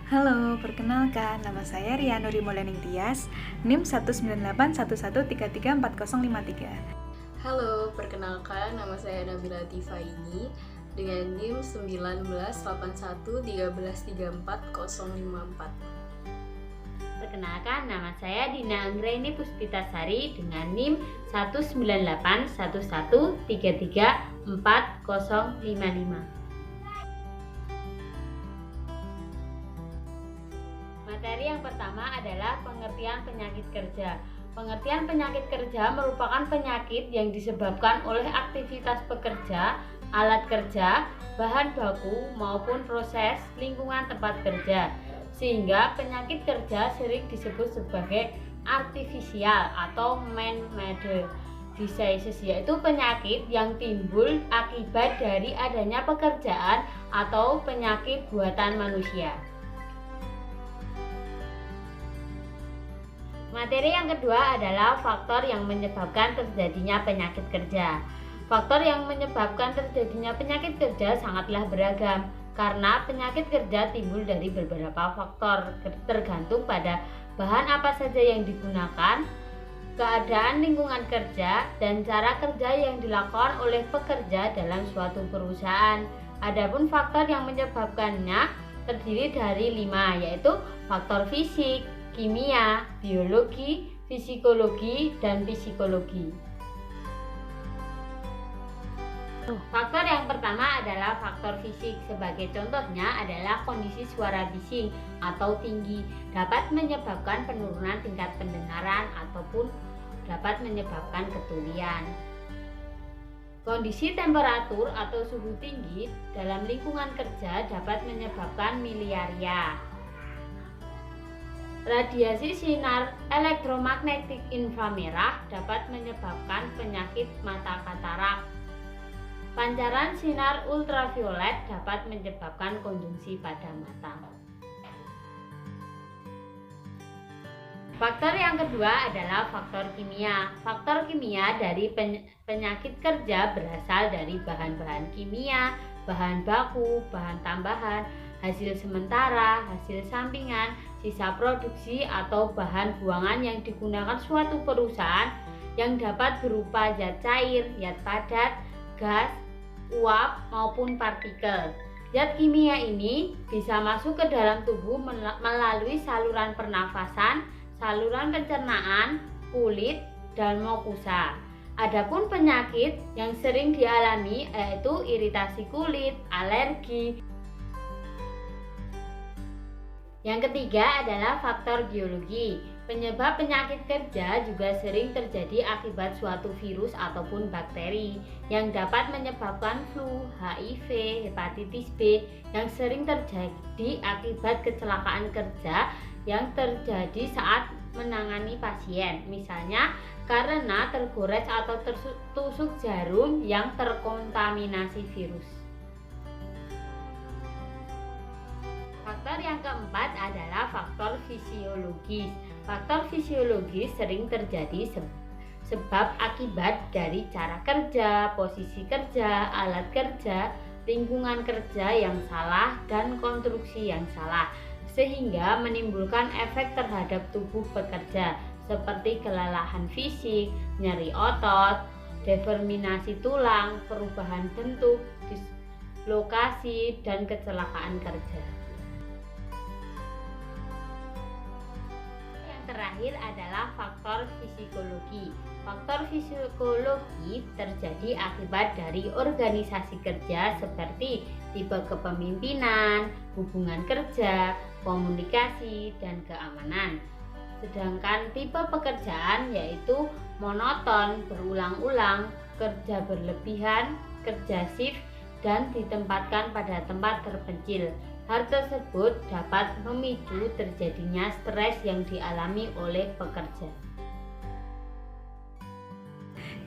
Halo, perkenalkan, nama saya Ria Nuri Molaning Tias, NIM 19811334053. Halo, perkenalkan nama saya Nabila Tifaini dengan NIM 198113134054. Perkenalkan, nama saya Dina Anggraini Puspitasari dengan NIM 19811334055. Materi yang pertama adalah pengertian penyakit kerja. Pengertian penyakit kerja merupakan penyakit yang disebabkan oleh aktivitas pekerja, alat kerja, bahan baku, maupun proses lingkungan tempat kerja. Sehingga penyakit kerja sering disebut sebagai artifisial atau man-made diseases, yaitu penyakit yang timbul akibat dari adanya pekerjaan atau penyakit buatan manusia. Materi yang kedua adalah faktor yang menyebabkan terjadinya penyakit kerja. Faktor yang menyebabkan terjadinya penyakit kerja sangatlah beragam, karena penyakit kerja timbul dari beberapa faktor tergantung pada bahan apa saja yang digunakan, keadaan lingkungan kerja, dan cara kerja yang dilakukan oleh pekerja dalam suatu perusahaan. Adapun faktor yang menyebabkannya terdiri dari 5, yaitu faktor fisik, kimia, biologi, fisikologi, dan psikologi. Faktor yang pertama adalah faktor fisik. Sebagai contohnya adalah kondisi suara bising atau tinggi dapat menyebabkan penurunan tingkat pendengaran ataupun dapat menyebabkan ketulian. Kondisi temperatur atau suhu tinggi dalam lingkungan kerja dapat menyebabkan miliaria. Radiasi sinar elektromagnetik inframerah dapat menyebabkan penyakit mata katarak. Pancaran sinar ultraviolet dapat menyebabkan kondisi pada mata. Faktor yang kedua adalah faktor kimia. Faktor kimia dari penyakit kerja berasal dari bahan-bahan kimia, bahan baku, bahan tambahan, hasil sementara, hasil sampingan, sisa produksi atau bahan buangan yang digunakan suatu perusahaan yang dapat berupa zat cair, zat padat, gas, uap maupun partikel. Zat kimia ini bisa masuk ke dalam tubuh melalui saluran pernafasan, saluran pencernaan, kulit, dan mukosa. Adapun penyakit yang sering dialami yaitu iritasi kulit, alergi. Yang ketiga adalah faktor biologi. Penyebab penyakit kerja juga sering terjadi akibat suatu virus ataupun bakteri yang dapat menyebabkan flu, HIV, hepatitis B yang sering terjadi akibat kecelakaan kerja yang terjadi saat menangani pasien, misalnya karena tergores atau tertusuk jarum yang terkontaminasi virus. Faktor yang keempat adalah faktor fisiologis. Faktor fisiologis sering terjadi sebab akibat dari cara kerja, posisi kerja, alat kerja, lingkungan kerja yang salah, dan konstruksi yang salah, sehingga menimbulkan efek terhadap tubuh pekerja seperti kelelahan fisik, nyeri otot, deformasi tulang, perubahan bentuk, dislokasi, dan kecelakaan kerja. Terakhir adalah faktor psikologi. Faktor psikologi terjadi akibat dari organisasi kerja seperti tipe kepemimpinan, hubungan kerja, komunikasi, dan keamanan. Sedangkan tipe pekerjaan yaitu monoton, berulang-ulang, kerja berlebihan, kerja shift, dan ditempatkan pada tempat terpencil. Hal tersebut dapat memicu terjadinya stres yang dialami oleh pekerja.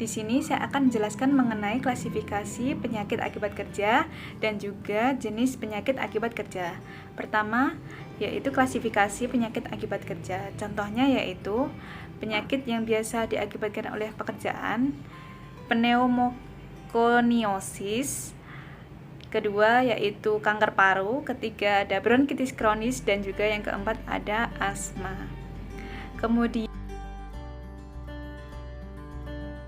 Di sini saya akan menjelaskan mengenai klasifikasi penyakit akibat kerja dan juga jenis penyakit akibat kerja. Pertama, yaitu klasifikasi penyakit akibat kerja. Contohnya yaitu penyakit yang biasa diakibatkan oleh pekerjaan, pneumokoniosis, kedua yaitu kanker paru, ketiga ada bronkitis kronis, dan juga yang keempat ada asma. Kemudian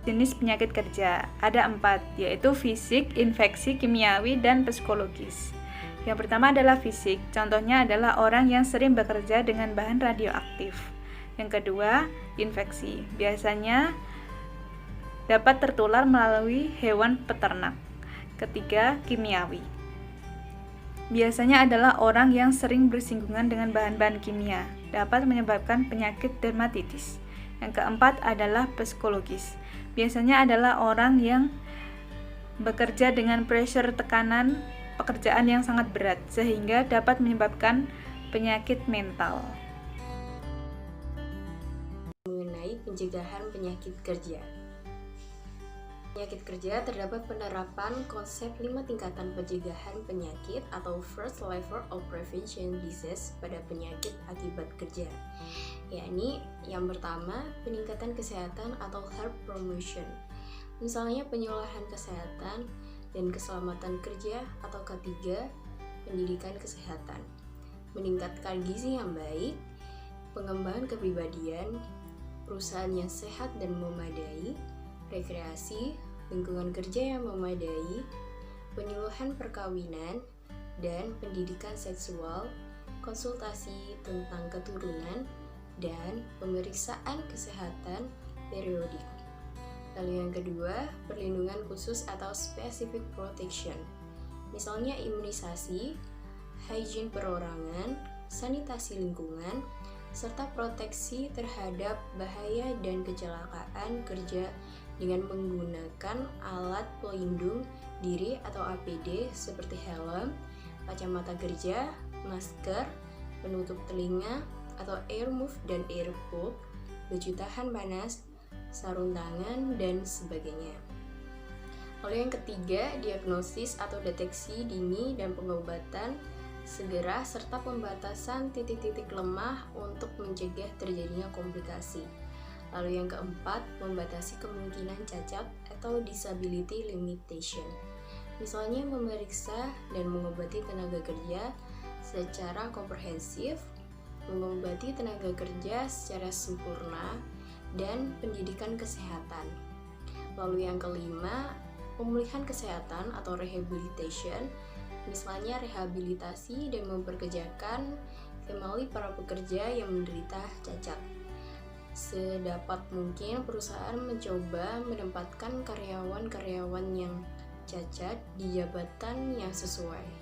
jenis penyakit kerja ada 4, yaitu fisik, infeksi, kimiawi, dan psikologis. Yang pertama adalah fisik, contohnya adalah orang yang sering bekerja dengan bahan radioaktif. Yang kedua, infeksi, biasanya dapat tertular melalui hewan peternak. Ketiga, kimiawi, biasanya adalah orang yang sering bersinggungan dengan bahan-bahan kimia, dapat menyebabkan penyakit dermatitis. Yang keempat adalah psikologis, biasanya adalah orang yang bekerja dengan pressure tekanan pekerjaan yang sangat berat, sehingga dapat menyebabkan penyakit mental. Mengenai pencegahan penyakit kerja. Penyakit kerja terdapat penerapan konsep 5 tingkatan pencegahan penyakit atau first level of prevention disease pada penyakit akibat kerja, yakni yang pertama peningkatan kesehatan atau health promotion, misalnya penyuluhan kesehatan dan keselamatan kerja, atau ketiga pendidikan kesehatan, meningkatkan gizi yang baik, pengembangan kepribadian, perusahaan yang sehat dan memadai, rekreasi, lingkungan kerja yang memadai, penyuluhan perkawinan, dan pendidikan seksual, konsultasi tentang keturunan, dan pemeriksaan kesehatan periodik. Lalu yang kedua, perlindungan khusus atau specific protection, misalnya imunisasi, hygiene perorangan, sanitasi lingkungan, serta proteksi terhadap bahaya dan kecelakaan kerja dengan menggunakan alat pelindung diri atau APD seperti helm, kacamata kerja, masker, penutup telinga atau earmuff dan earplug, baju tahan panas, sarung tangan, dan sebagainya. Lalu yang ketiga, diagnosis atau deteksi dini dan pengobatan segera serta pembatasan titik-titik lemah untuk mencegah terjadinya komplikasi. Lalu yang keempat, membatasi kemungkinan cacat atau disability limitation, misalnya memeriksa dan mengobati tenaga kerja secara komprehensif, mengobati tenaga kerja secara sempurna, dan pendidikan kesehatan. Lalu yang kelima, pemulihan kesehatan atau rehabilitation, misalnya rehabilitasi dan memperkerjakan kembali para pekerja yang menderita cacat. Sedapat mungkin perusahaan mencoba menempatkan karyawan-karyawan yang cacat di jabatan yang sesuai.